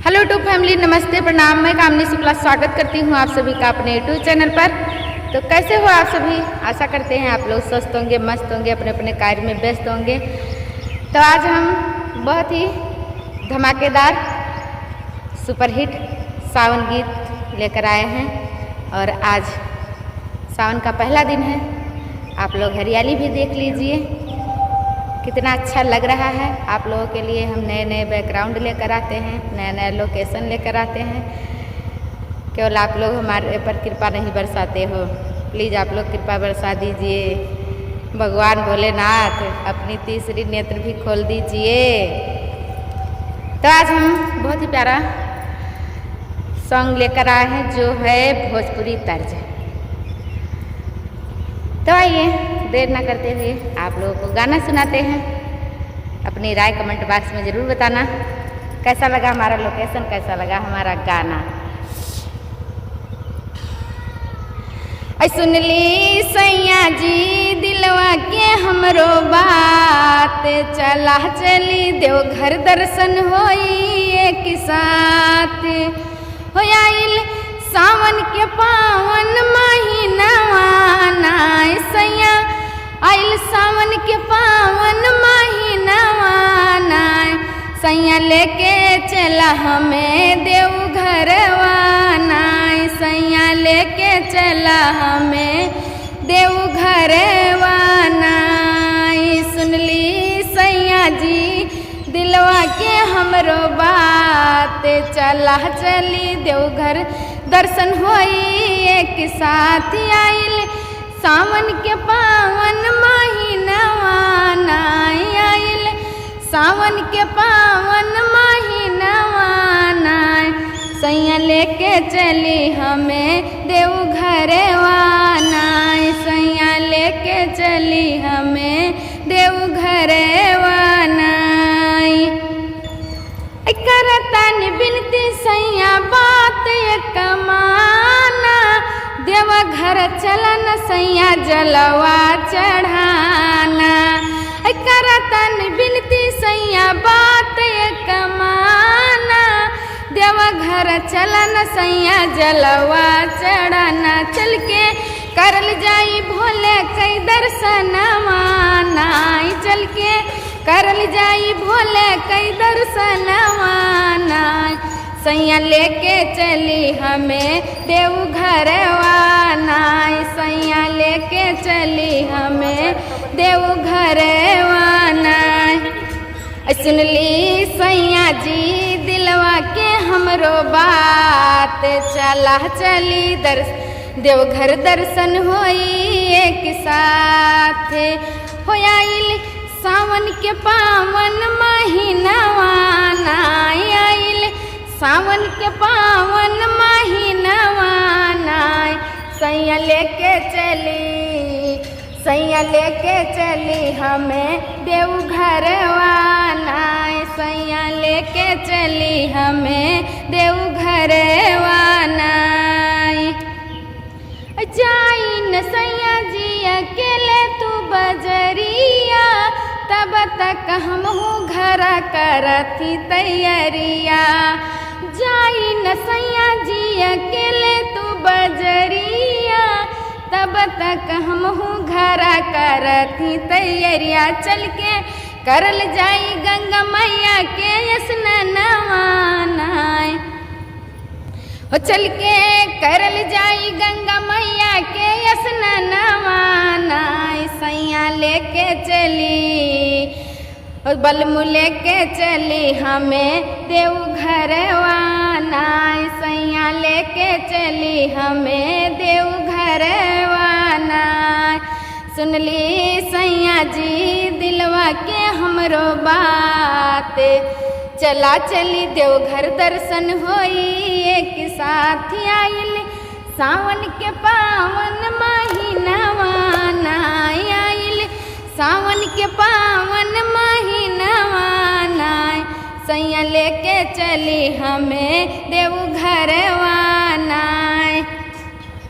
Hello YouTube family, नमस्ते, प्रणाम। मैं कामनी शुक्ला स्वागत करती हूँ आप सभी का अपने यूट्यूब चैनल पर। तो कैसे हो आप सभी? आशा करते हैं आप लोग स्वस्थ होंगे, मस्त होंगे, अपने अपने कार्य में व्यस्त होंगे। तो आज हम बहुत ही धमाकेदार सुपरहिट सावन गीत लेकर आए हैं और आज सावन का पहला दिन है। आप लोग हरियाली भी देख लीजिए, कितना अच्छा लग रहा है। आप लोगों के लिए हम नए नए बैकग्राउंड लेकर आते हैं, नया नया लोकेशन लेकर आते हैं। केवल आप लोग हमारे पर कृपा नहीं बरसाते हो, प्लीज़ आप लोग कृपा बरसा दीजिए। भगवान भोलेनाथ अपनी तीसरी नेत्र भी खोल दीजिए। तो आज हम बहुत ही प्यारा सॉन्ग लेकर आए हैं जो है भोजपुरी तर्ज। तो आइए देर ना करते हुए आप लोगों को गाना सुनाते हैं। अपनी राय कमेंट बॉक्स में ज़रूर बताना कैसा लगा हमारा लोकेशन, कैसा लगा हमारा गाना। सुन ली सैया जी दिलवा के हमरो बात, चला चली देवघर दर्शन होई एक साथ। हो आइल सावन के पावन महीनावा नाय सैया, आइल सावन के पावन महीनावा नाय सैया, लेके चला हमें देवघरवा नाय सैया, लेके चला हमें देवघरवा नाय। सुन ली सैया जी दिलवा के हमरो बात, चला चली देवघर दर्शन होई एक साथ। आइल सावन के पावन महीनावा नाय, आइल सावन के पावन महीनावा नाय सैया, लेके चली हमें देवघरवा नाय सैया, लेके चली हमें देवघरवा नाय। करतन बिनती सैया बात एक माना, देवघर चलन सैया जलवा चढ़ाना। करतन बिनती सैया बात एक माना, देवघर चलन सैया जलवा चढ़ाना। चल के करल जाई भोले कई दर्शनवा नाय, चल के करल जाई भोले कई दर्शनवा नाय सैया, लेके चली हमें देवघरवा नाय सैया, लेके चली हमें देवघरवा नाय। सुन ली सैया जी दिलवा के हमरो बात, चला चली देवघर दर्शन होई एक साथ। हो आइल सावन के पावन महीनावा नाय, आइल सावन के पावन महीनावा नाय सैया, लेके चली हमें देवघरवा नाय सैया, लेके चली हमें देवघरवा नाय। जाई न सैया जी अकेले तू बजरिया, तब तक हमहू घर करती तैयारिया। जाई न सैया जी अकेले तू बजरिया, तब तक हमहू घर करती तैयारिया। चल के करल जाई गंगा मैया के स्नानवा नाय, हो चल के करल जाई गंगा मैया के स्नानवा नाय सैया, लेके चली बलमु लेके चली हमें देवघरवा नाय सैया, लेके चली हमें देवघरवा नाय। सुन ली सैया जी दिलवा के हमरो बात, चला चली देवघर दर्शन होई एक साथ। आइल सावन के पावन महीनावा नाय, आइल सावन के पावन महीनावा नाय सैया, लेके चली हमें देवघरवा नाय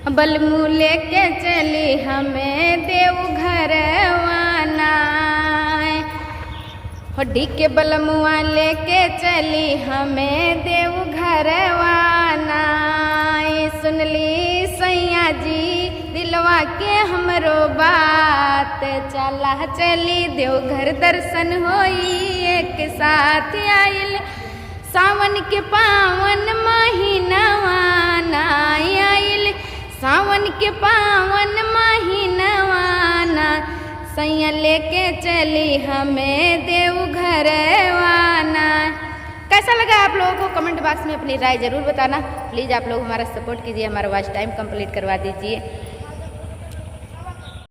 बलमू, लेके चली हमें देवघरवा नाय। होडी के बलमुआ लेके चली हमें देवघर दिलवा के हमरो बात, चला चली देवघर दर्शन होई एक साथ आइल। सावन के पावन महीनवा ना आइल, सावन के पावन महीनवा ना, सैया लेके चली हमें देवघर वाना। कैसा लगा आप लोगों को कमेंट बॉक्स में अपनी राय ज़रूर बताना। प्लीज़ आप लोग हमारा सपोर्ट कीजिए, हमारा वॉच टाइम कंप्लीट करवा दीजिए।